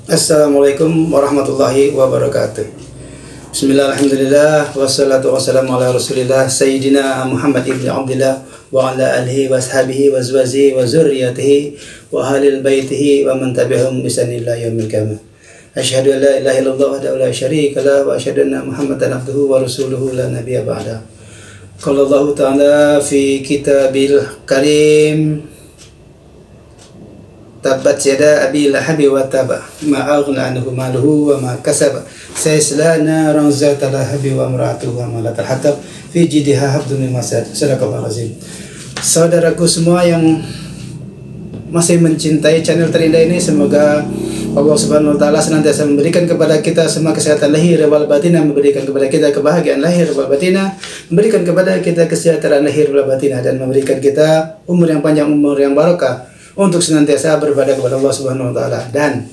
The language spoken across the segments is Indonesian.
Assalamualaikum warahmatullahi wabarakatuh. Bismillah, alhamdulillah, wassalatu wassalamu ala rasulillah Sayyidina Muhammad ibn Abdillah wa ala alihi wa ashabihi wa azwajihi wa zurriyatihi wa ahlil baitihi wa man tabi'ahum bi sanillah yaumil qiyamah. Asyhadu an la ilaha illallah wahdahu la syarika lah wa asyhadu anna Muhammadan abduhu wa rasuluhu la nabiyya ba'da. Qala Allah ta'ala fi kitabil karim, Tabbat yada abi lahabi wa taba ma aghna anhu maluhu wa ma kasaba sayasla naran zata lahabi wa imra'atuhu hamalat al-hatab fi jidha habdun min masad. Sadaqallahu azim. Saudaraku semua yang masih mencintai channel terindah ini, semoga Allah Subhanahu wa taala senantiasa memberikan kepada kita semua kesehatan lahir wal batinah, memberikan kepada kita kebahagiaan lahir wal batinah, memberikan kepada kita kesejahteraan lahir wal batinah, dan memberikan kita umur yang panjang, umur yang barokah, untuk senantiasa beribadah kepada Allah Subhanahu wa taala. Dan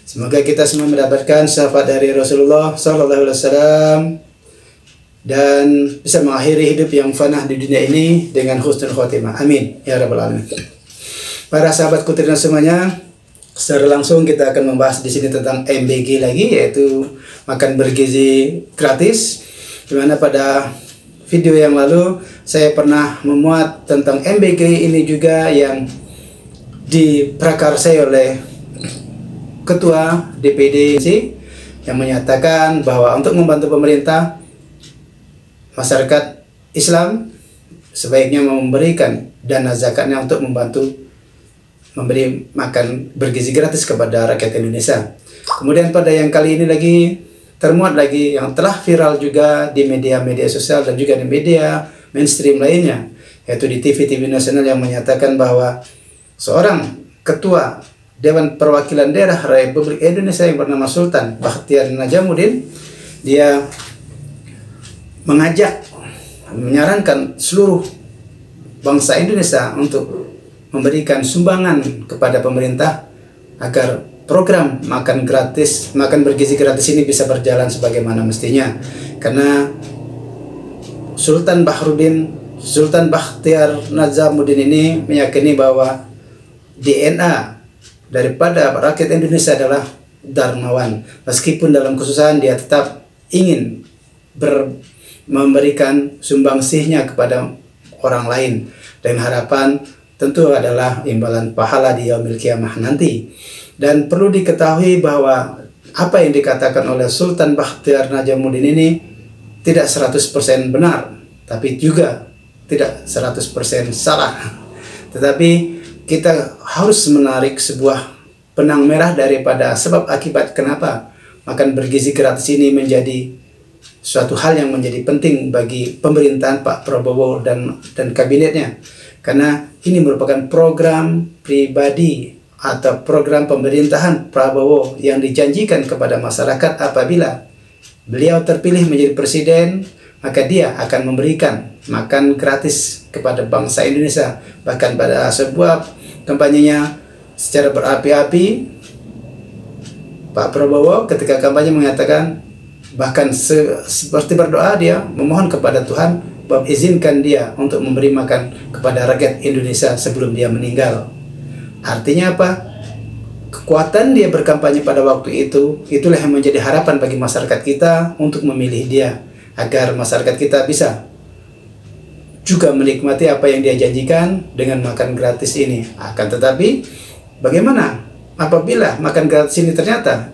semoga kita semua mendapatkan syafaat dari Rasulullah sallallahu alaihi wasallam dan bisa mengakhiri hidup yang fana di dunia ini dengan husnul khotimah. Amin ya rabbal alamin. Para sahabatku terina semuanya, secara langsung kita akan membahas di sini tentang MBG lagi, yaitu makan bergizi gratis. Dimana pada video yang lalu saya pernah memuat tentang MBG ini juga yang diprakarsai oleh Ketua DPD yang menyatakan bahwa untuk membantu pemerintah, masyarakat Islam sebaiknya memberikan dana zakatnya untuk membantu memberi makan bergizi gratis kepada rakyat Indonesia. Kemudian pada yang kali ini lagi termuat lagi yang telah viral juga di media-media sosial dan juga di media mainstream lainnya, yaitu di TV nasional, yang menyatakan bahwa seorang ketua Dewan Perwakilan Daerah Republik Indonesia yang bernama Sultan Bakhtiar Najamuddin, dia menyarankan seluruh bangsa Indonesia untuk memberikan sumbangan kepada pemerintah agar program makan bergizi gratis ini bisa berjalan sebagaimana mestinya. Karena Sultan Bakhtiar Najamuddin ini meyakini bahwa DNA daripada rakyat Indonesia adalah dermawan. Meskipun dalam kesusahan, dia tetap ingin memberikan sumbangsihnya kepada orang lain, dan harapan tentu adalah imbalan pahala di yaumil qiyamah nanti. Dan perlu diketahui bahwa apa yang dikatakan oleh Sultan Bakhtiar Najamuddin ini tidak 100% benar, tapi juga tidak 100% salah. Tetapi kita harus menarik sebuah benang merah daripada sebab akibat kenapa makan bergizi gratis ini menjadi suatu hal yang menjadi penting bagi pemerintahan Pak Prabowo dan kabinetnya. Karena ini merupakan program pribadi atau program pemerintahan Prabowo yang dijanjikan kepada masyarakat apabila beliau terpilih menjadi presiden, maka dia akan memberikan makan gratis kepada bangsa Indonesia. Bahkan pada sebuah kampanyenya secara berapi-api, Pak Prabowo ketika kampanye mengatakan, bahkan seperti berdoa, dia memohon kepada Tuhan bahwa izinkan dia untuk memberi makan kepada rakyat Indonesia sebelum dia meninggal. Artinya apa? Kekuatan dia berkampanye pada waktu itu, itulah yang menjadi harapan bagi masyarakat kita untuk memilih dia, agar masyarakat kita bisa juga menikmati apa yang dia janjikan dengan makan gratis ini. Akan tetapi, bagaimana apabila makan gratis ini ternyata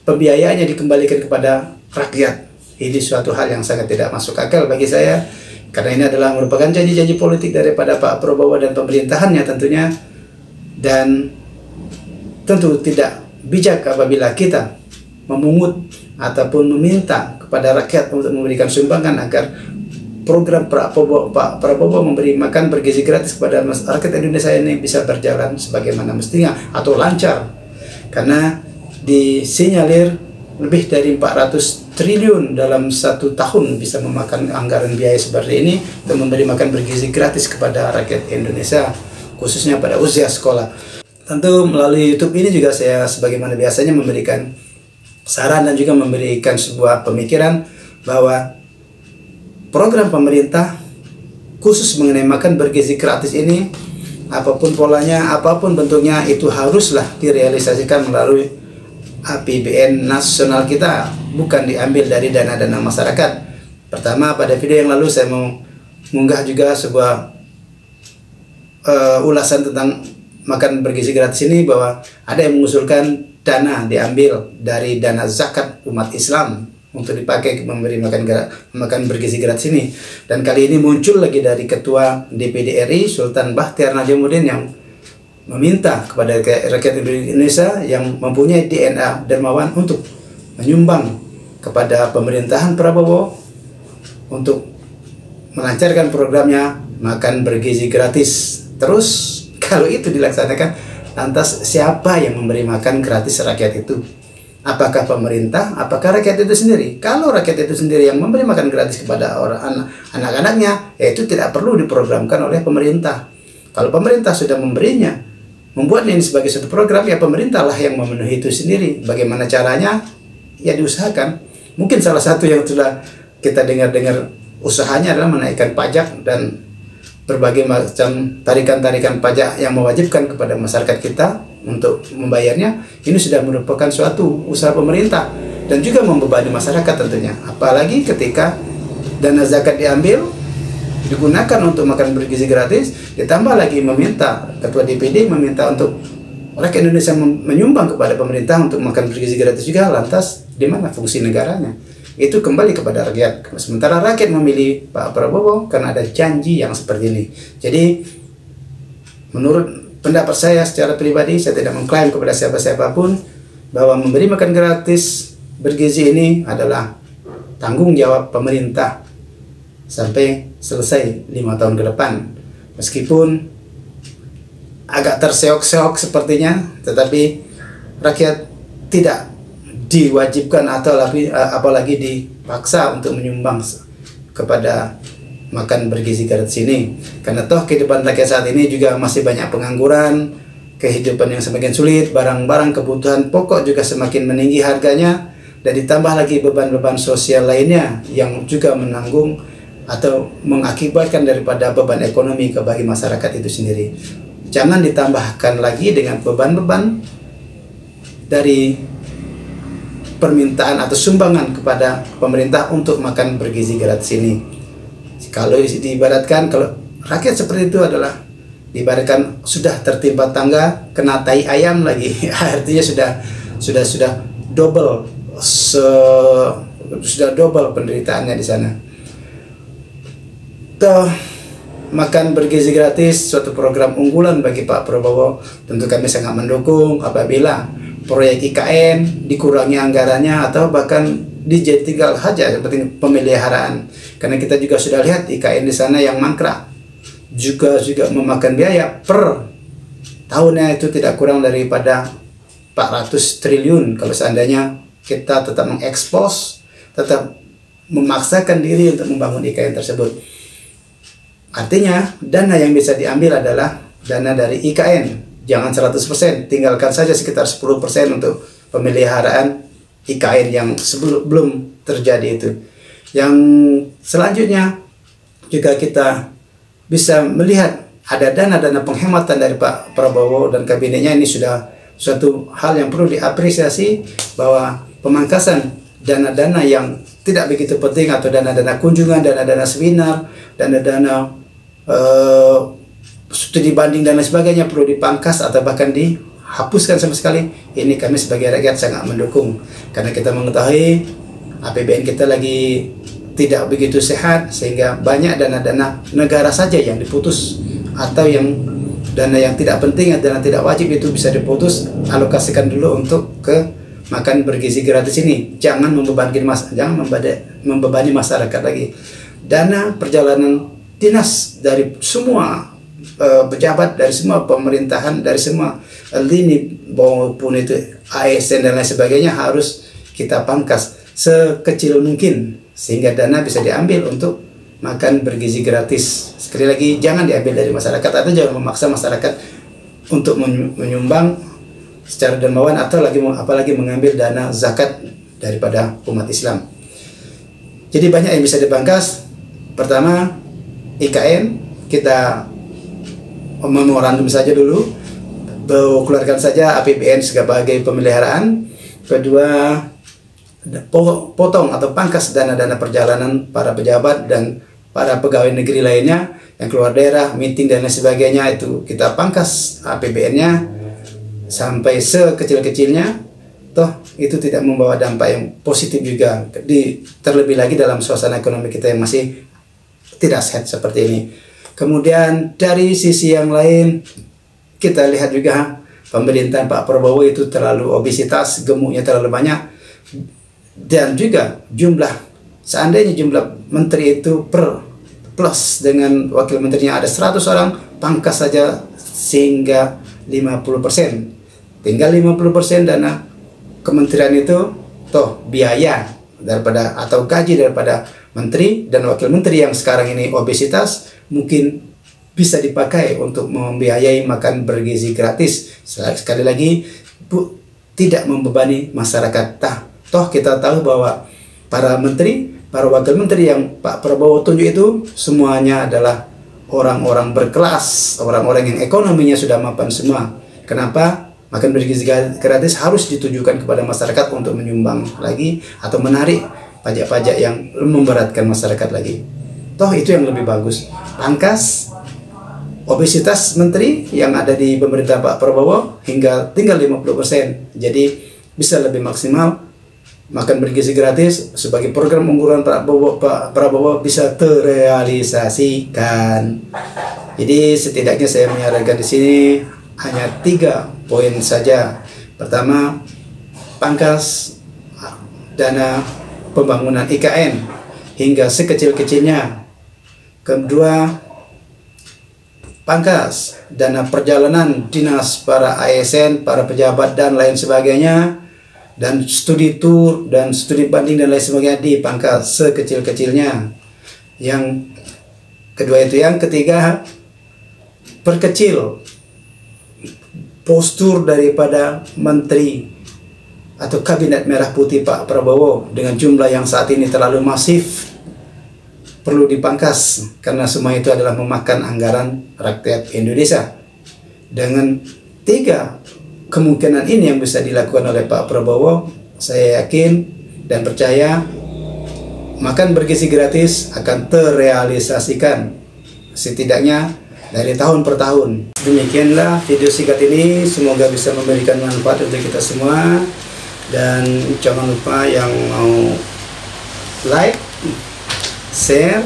pembiayaannya dikembalikan kepada rakyat? Ini suatu hal yang sangat tidak masuk akal bagi saya, karena ini adalah merupakan janji-janji politik daripada Pak Prabowo dan pemerintahannya tentunya. Dan tentu tidak bijak apabila kita memungut ataupun meminta kepada rakyat untuk memberikan sumbangan agar program Pak Prabowo memberi makan bergizi gratis kepada masyarakat Indonesia ini bisa berjalan sebagaimana mestinya atau lancar. Karena disinyalir lebih dari 400 triliun dalam 1 tahun bisa memakan anggaran biaya seperti ini untuk memberi makan bergizi gratis kepada rakyat Indonesia, khususnya pada usia sekolah. Tentu melalui YouTube ini juga saya sebagaimana biasanya memberikan saran dan juga memberikan sebuah pemikiran bahwa program pemerintah khusus mengenai makan bergizi gratis ini, apapun polanya, apapun bentuknya, itu haruslah direalisasikan melalui APBN nasional kita, bukan diambil dari dana-dana masyarakat. Pertama, pada video yang lalu saya mau mengunggah juga sebuah ulasan tentang makan bergizi gratis ini, bahwa ada yang mengusulkan dana diambil dari dana zakat umat Islam untuk dipakai memberi makan bergizi gratis ini. Dan kali ini muncul lagi dari Ketua DPD RI Sultan Bahtiar Najamuddin yang meminta kepada rakyat Indonesia yang mempunyai DNA dermawan untuk menyumbang kepada pemerintahan Prabowo untuk melancarkan programnya makan bergizi gratis. Terus kalau itu dilaksanakan, lantas siapa yang memberi makan gratis rakyat itu? Apakah pemerintah? Apakah rakyat itu sendiri? Kalau rakyat itu sendiri yang memberi makan gratis kepada anak-anaknya, ya itu tidak perlu diprogramkan oleh pemerintah. Kalau pemerintah sudah memberinya, membuat ini sebagai suatu program, ya pemerintahlah yang memenuhi itu sendiri. Bagaimana caranya? Ya diusahakan. Mungkin salah satu yang sudah kita dengar-dengar usahanya adalah menaikkan pajak dan berbagai macam tarikan-tarikan pajak yang mewajibkan kepada masyarakat kita untuk membayarnya. Ini sudah merupakan suatu usaha pemerintah dan juga membebani masyarakat tentunya. Apalagi ketika dana zakat diambil, digunakan untuk makan bergizi gratis, ditambah lagi meminta, Ketua DPD meminta untuk rakyat Indonesia menyumbang kepada pemerintah untuk makan bergizi gratis juga. Lantas di mana fungsi negaranya? Itu kembali kepada rakyat. Sementara rakyat memilih Pak Prabowo karena ada janji yang seperti ini. Jadi menurut pendapat saya secara pribadi, saya tidak mengklaim kepada siapa-siapapun bahwa memberi makan gratis bergizi ini adalah tanggung jawab pemerintah sampai selesai 5 tahun ke depan. Meskipun agak terseok-seok sepertinya, tetapi rakyat tidak diwajibkan atau apalagi dipaksa untuk menyumbang kepada makan bergizi gratis ini. Karena toh kehidupan rakyat saat ini juga masih banyak pengangguran, kehidupan yang semakin sulit, barang-barang kebutuhan pokok juga semakin meninggi harganya, dan ditambah lagi beban-beban sosial lainnya yang juga menanggung atau mengakibatkan daripada beban ekonomi bagi masyarakat itu sendiri. Jangan ditambahkan lagi dengan beban-beban dari permintaan atau sumbangan kepada pemerintah untuk makan bergizi gratis ini. Kalau diibaratkan, kalau rakyat seperti itu adalah diibaratkan sudah tertimpa tangga kena tai ayam lagi. Artinya sudah double sudah double penderitaannya di sana. Makan bergizi gratis suatu program unggulan bagi Pak Prabowo. Tentu kami sangat mendukung apabila proyek IKN dikurangi anggarannya atau bahkan ditinggal saja seperti pemeliharaan. Karena kita juga sudah lihat IKN di sana yang mangkrak juga memakan biaya per tahunnya itu tidak kurang daripada 400 triliun kalau seandainya kita tetap mengekspos, tetap memaksakan diri untuk membangun IKN tersebut. Artinya dana yang bisa diambil adalah dana dari IKN. Jangan 100%, tinggalkan saja sekitar 10% untuk pemeliharaan IKN yang belum terjadi itu. Yang selanjutnya juga kita bisa melihat ada dana-dana penghematan dari Pak Prabowo dan kabinetnya. Ini sudah suatu hal yang perlu diapresiasi, bahwa pemangkasan dana-dana yang tidak begitu penting atau dana-dana kunjungan, dana-dana seminar, dana-dana studi banding dan lain sebagainya perlu dipangkas atau bahkan dihapuskan sama sekali. Ini kami sebagai rakyat sangat mendukung, karena kita mengetahui APBN kita lagi tidak begitu sehat, sehingga banyak dana-dana negara saja yang diputus, atau yang dana yang tidak penting, dana tidak wajib itu bisa diputus, alokasikan dulu untuk ke makan bergizi gratis ini. Jangan membebani masyarakat lagi. Dana perjalanan dinas dari semua pejabat, dari semua pemerintahan, dari semua lini maupun itu ASN dan lain sebagainya harus kita pangkas sekecil mungkin, sehingga dana bisa diambil untuk makan bergizi gratis. Sekali lagi, jangan diambil dari masyarakat atau jangan memaksa masyarakat untuk menyumbang secara dermawan atau apalagi mengambil dana zakat daripada umat Islam. Jadi banyak yang bisa dipangkas. Pertama, IKN kita memorandum saja dulu, keluarkan saja APBN sebagai pemeliharaan, Kedua, potong atau pangkas dana-dana perjalanan para pejabat dan para pegawai negeri lainnya yang keluar daerah, meeting dan lain sebagainya, itu kita pangkas APBN-nya sampai sekecil-kecilnya. Toh itu tidak membawa dampak yang positif juga, terlebih lagi dalam suasana ekonomi kita yang masih tidak sehat seperti ini. Kemudian dari sisi yang lain, kita lihat juga pemerintahan Pak Prabowo itu terlalu obesitas, gemuknya terlalu banyak, dan juga seandainya jumlah menteri itu plus dengan wakil menterinya ada 100 orang, pangkas saja sehingga 50%. Tinggal 50% dana kementerian itu toh biaya daripada atau gaji daripada menteri dan wakil menteri yang sekarang ini obesitas mungkin bisa dipakai untuk membiayai makan bergizi gratis. Sekali lagi, tidak membebani masyarakat. Toh kita tahu bahwa para menteri, para wakil menteri yang Pak Prabowo tunjuk itu semuanya adalah orang-orang berkelas, orang-orang yang ekonominya sudah mapan semua. Kenapa? Makan bergizi gratis harus ditujukan kepada masyarakat untuk menyumbang lagi atau menarik pajak-pajak yang memberatkan masyarakat lagi. Toh itu yang lebih bagus. Pangkas obesitas menteri yang ada di pemerintah Pak Prabowo hingga tinggal 50%. Jadi bisa lebih maksimal. Makan bergizi gratis sebagai program unggulan Pak Prabowo bisa terrealisasikan. Jadi setidaknya saya menyarankan di sini hanya 3 poin saja. Pertama, pangkas dana pembangunan IKN hingga sekecil-kecilnya. Kedua, pangkas dana perjalanan dinas para ASN, para pejabat dan lain sebagainya, dan studi tur dan studi banding dan lain sebagainya dipangkas sekecil-kecilnya. Yang kedua itu. Yang ketiga, perkecil postur daripada menteri atau kabinet merah putih Pak Prabowo dengan jumlah yang saat ini terlalu masif, perlu dipangkas karena semua itu adalah memakan anggaran rakyat Indonesia. Dengan 3 kemungkinan ini yang bisa dilakukan oleh Pak Prabowo, saya yakin dan percaya makan bergizi gratis akan terrealisasikan setidaknya dari tahun per tahun. Demikianlah video singkat ini, semoga bisa memberikan manfaat untuk kita semua. Dan jangan lupa yang mau like, share,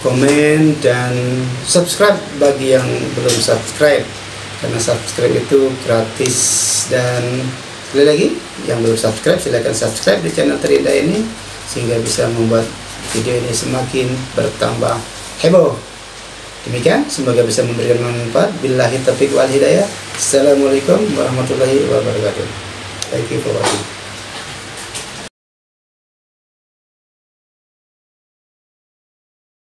komen, dan subscribe bagi yang belum subscribe, karena subscribe itu gratis. Dan sekali lagi, yang belum subscribe silakan subscribe di channel terindah ini sehingga bisa membuat video ini semakin bertambah heboh. Demikian, semoga bisa memberikan manfaat. Billahi taufiq wal hidayah. Assalamualaikum warahmatullahi wabarakatuh. Thank you for watching.